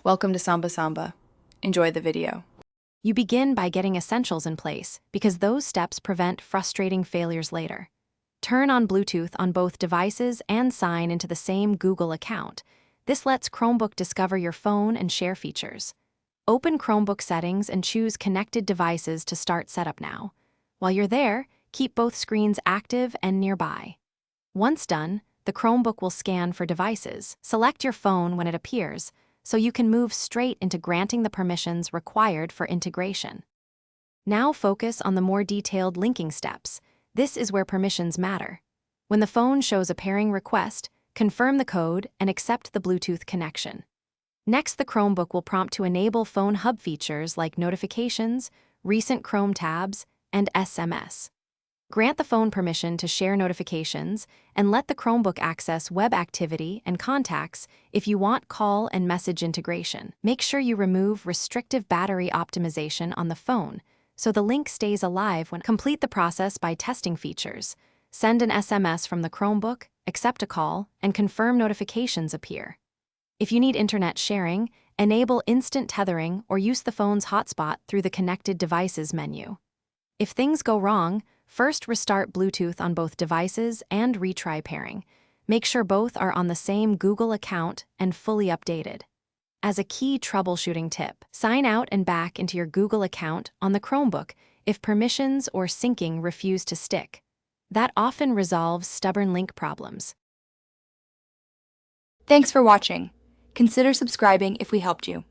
Welcome to Samba Samba. Enjoy the video. You begin by getting essentials in place because those steps prevent frustrating failures later. Turn on Bluetooth on both devices and sign into the same Google account. This lets Chromebook discover your phone and share features. Open Chromebook settings and choose Connected Devices to start setup now. While you're there, keep both screens active and nearby. Once done, the Chromebook will scan for devices. Select your phone when it appears, so you can move straight into granting the permissions required for integration. Now focus on the more detailed linking steps. This is where permissions matter. When the phone shows a pairing request, confirm the code and accept the Bluetooth connection. Next, the Chromebook will prompt to enable phone hub features like notifications, recent Chrome tabs, and SMS. Grant the phone permission to share notifications and let the Chromebook access web activity and contacts if you want call and message integration. Make sure you remove restrictive battery optimization on the phone so the link stays alive when complete the process by testing features. Send an SMS from the Chromebook, accept a call, and confirm notifications appear. If you need internet sharing, enable instant tethering or use the phone's hotspot through the Connected Devices menu. If things go wrong, first restart Bluetooth on both devices and retry pairing. Make sure both are on the same Google account and fully updated. As a key troubleshooting tip, sign out and back into your Google account on the Chromebook if permissions or syncing refuse to stick. That often resolves stubborn link problems. Thanks for watching. Consider subscribing if we helped you.